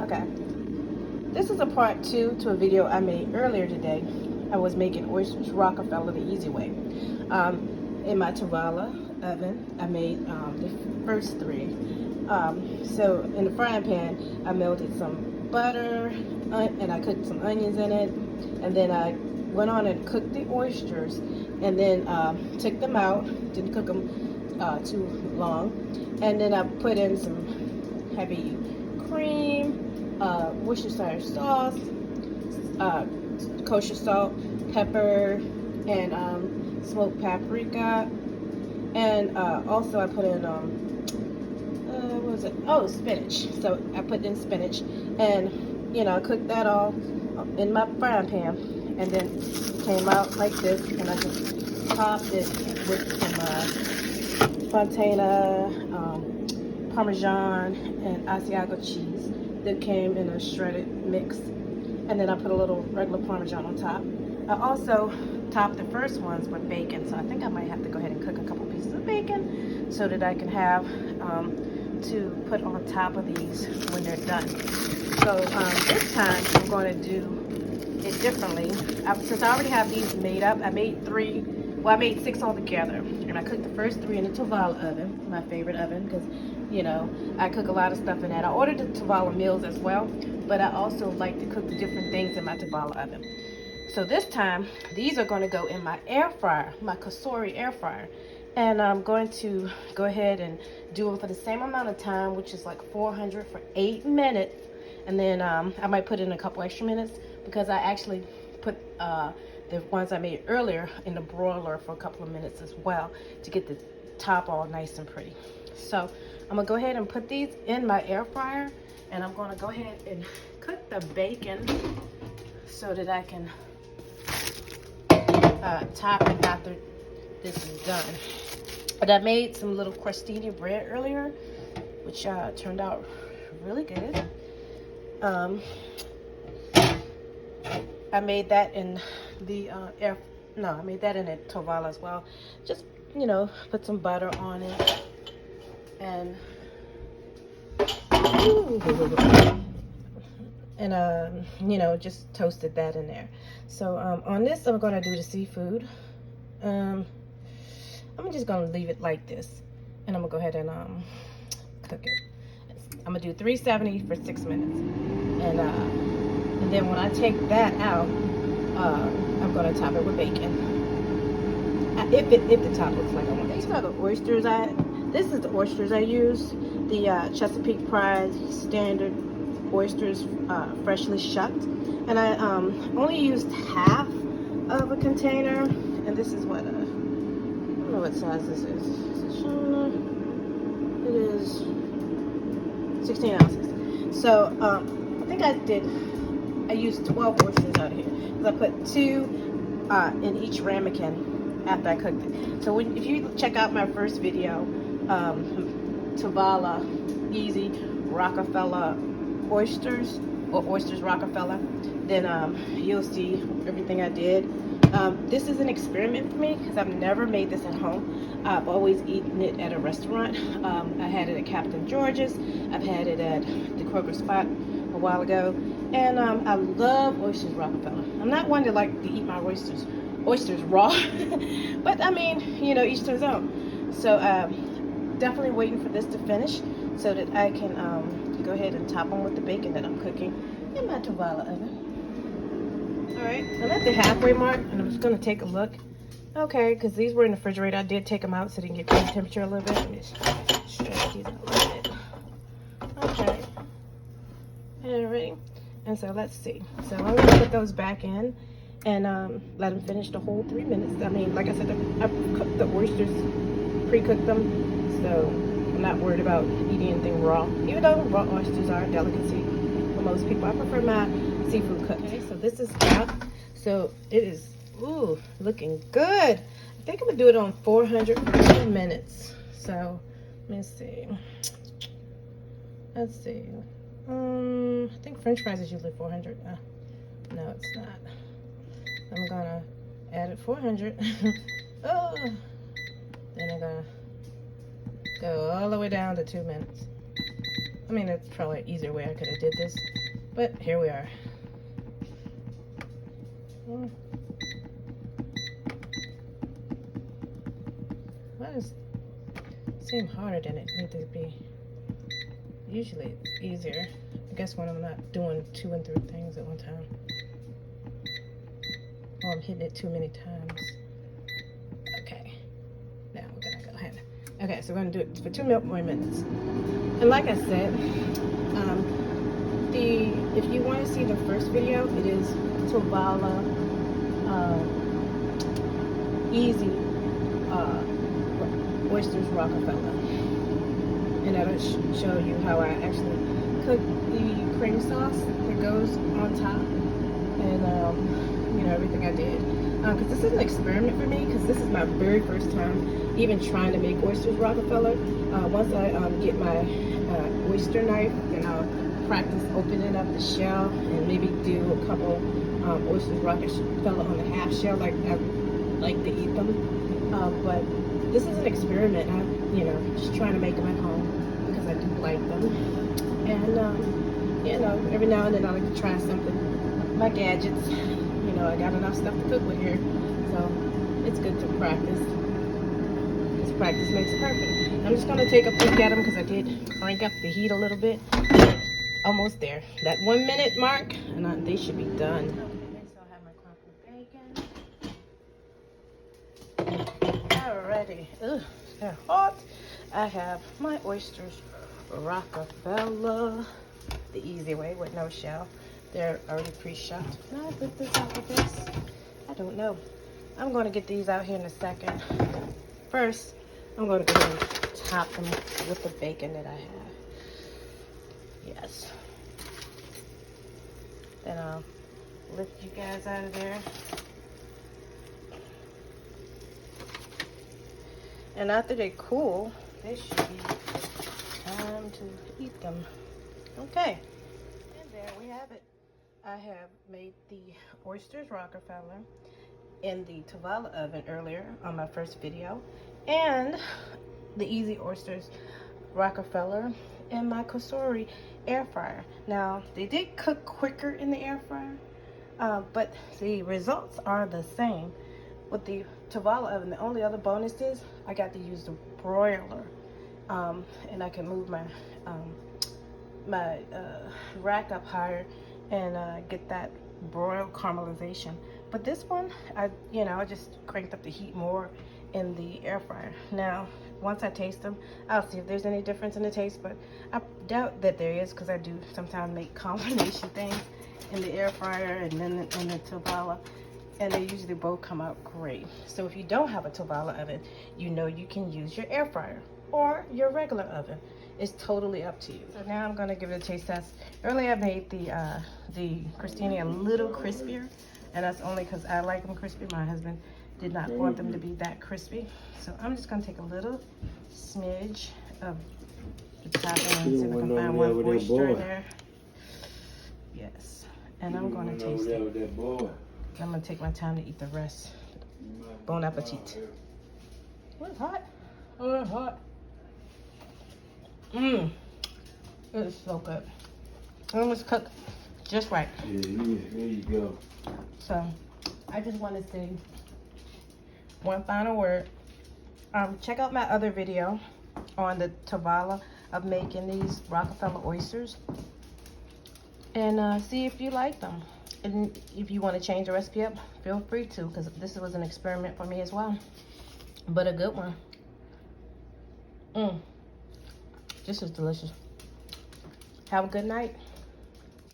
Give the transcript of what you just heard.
Okay. This is a part 2 to a video I made earlier today. I was making Oysters Rockerfeller the easy way. In my Tovala oven, I made the first 3. So in the frying pan, I melted some butter and I cooked some onions in it. And then I went on and cooked the oysters and then took them out, didn't cook them too long. And then I put in some heavy cream, Worcestershire sauce, kosher salt, pepper, and smoked paprika. And also I put in, what was it? Oh, spinach. So I put in spinach and, you know, I cooked that all in my frying pan. And then it came out like this. And I just topped it with some Fontana, Parmesan, and Asiago cheese that came in a shredded mix. And then I put a little regular Parmesan on top. I also topped the first ones with bacon, so I think I might have to go ahead and cook a couple pieces of bacon so that I can have to put on top of these when they're done. So this time I'm going to do it differently. Since I already have these made up, I made 3. Well, I made 6 altogether, and I cooked the first 3 in the Tovala oven, my favorite oven, because, you know, I cook a lot of stuff in that. I ordered the Tovala meals as well, but I also like to cook the different things in my Tovala oven. So this time, these are going to go in my air fryer, my Kasori air fryer, and I'm going to go ahead and do them for the same amount of time, which is like 400 for 8 minutes, and then I might put in a couple extra minutes because I actually put the ones I made earlier in the broiler for a couple of minutes as well to get the top all nice and pretty. So I'm gonna go ahead and put these in my air fryer, and I'm gonna go ahead and cook the bacon so that I can top it after this is done. But I made some little crostini bread earlier, which turned out really good. I made that in the I made that in a Tovala as well. Just, you know, put some butter on it and you know, just toasted that in there. So on this, I'm gonna do the seafood. I'm just gonna leave it like this, and I'm gonna go ahead and cook it. I'm gonna do 370 for 6 minutes, and then when I take that out, I'm gonna top it with bacon. If the top looks like I want. These are the oysters. This is the oysters I use. The Chesapeake Pride Standard oysters, freshly shucked, and I only used half of a container. And this is what I don't know what size this is. It is 16 ounces. So I think I used 12 oysters out of here. I put 2 in each ramekin after I cooked it. So if you check out my first video, Tovala Easy Rockerfeller Oysters, or Oysters Rockerfeller, then you'll see everything I did. This is an experiment for me because I've never made this at home. I've always eaten it at a restaurant. I had it at Captain George's. I've had it at the Kroger Spot a while ago, and I love Oysters Rockerfeller. I'm not one to like to eat my oysters raw, but I mean, you know, each to his own. So definitely waiting for this to finish so that I can go ahead and top them with the bacon that I'm cooking in my Tovala oven. All right, I'm at the halfway mark, and I'm just gonna take a look. Okay, because these were in the refrigerator. I did take them out so they can get room temperature a little bit. Let me stretch these out a little bit. Okay. All right. And so let's see. So I'm gonna put those back in and let them finish the whole 3 minutes. I mean, like I said, I cooked the oysters, pre-cooked them, so I'm not worried about eating anything raw. Even though raw oysters are a delicacy for most people, I prefer my seafood cooked. Okay, so this is out. So it is, ooh, looking good. I think I'm gonna do it on 400 for 2 minutes. So let me see. Let's see. I think French fries is usually 400. No, it's not. I'm gonna add it 400. Oh, then I'm gonna go all the way down to 2 minutes. I mean, it's probably an easier way I could have did this, but here we are. Why does it seem harder than it needs to be? Usually it's easier. I guess when I'm not doing 2 and 3 things at one time. Oh, I'm hitting it too many times. Okay. Now we're gonna go ahead. Okay, so we're gonna do it for 2 more minutes. And like I said, if you want to see the first video, it is Tovala Easy Oysters Rockerfeller, and that'll show you how I actually cook the cream sauce that goes on top, and you know, everything I did. Because this is an experiment for me, because this is my very first time even trying to make Oysters Rockerfeller. Once I get my oyster knife, then I'll practice opening up the shell and maybe do a couple Oysters Rockerfeller on the half shell, like I like to eat them. But this is an experiment. I'm, you know, just trying to make them at home because I do like them. And you know, every now and then I like to try something. My gadgets, you know, I got enough stuff to cook with here, so it's good to practice. Because practice makes perfect. I'm just gonna take a peek at them because I did crank up the heat a little bit. Almost there. That 1 minute mark, and they should be done. Okay, so I have my crumpled bacon. Alrighty. Ugh, they're hot. I have my Oysters Rockerfeller the easy way with no shell. They're already pre-shot. Now I put this out with this. I don't know. I'm going to get these out here in a second. First, I'm going to go ahead and top them with the bacon that I have. Yes. Then I'll lift you guys out of there. And after they cool, they should be time to eat them. Okay. And there we have it. I have made the Oysters Rockerfeller in the Tovala oven earlier on my first video, and the Easy Oysters Rockerfeller in my Kosori air fryer. Now, they did cook quicker in the air fryer, but the results are the same. With the Tovala oven, the only other bonus is I got to use the broiler, and I can move my rack up higher and get that broiled caramelization. But this one, I just cranked up the heat more in the air fryer. Now, once I taste them, I'll see if there's any difference in the taste, but I doubt that there is, because I do sometimes make combination things in the air fryer and then in the Tovala, and they usually both come out great. So if you don't have a Tovala oven, you know you can use your air fryer or your regular oven. It's totally up to you. So now I'm gonna give it a taste test. Earlier I made the crostini a little crispier, and that's only because I like them crispy. My husband did not want them to be that crispy. So I'm just gonna take a little smidge of the topping and see if I can find one oyster in there. Yes, and I'm gonna taste it. I'm gonna take my time to eat the rest. Bon appetit. Oh, it's hot. Oh, it's hot. Mmm. It is so good. It was cooked just right. Yeah, there you go. So, I just want to say one final word. Check out my other video on the Tovala of making these Rockerfeller oysters, and see if you like them. And if you want to change the recipe up, feel free to, because this was an experiment for me as well, but a good one. This is delicious. Have a good night.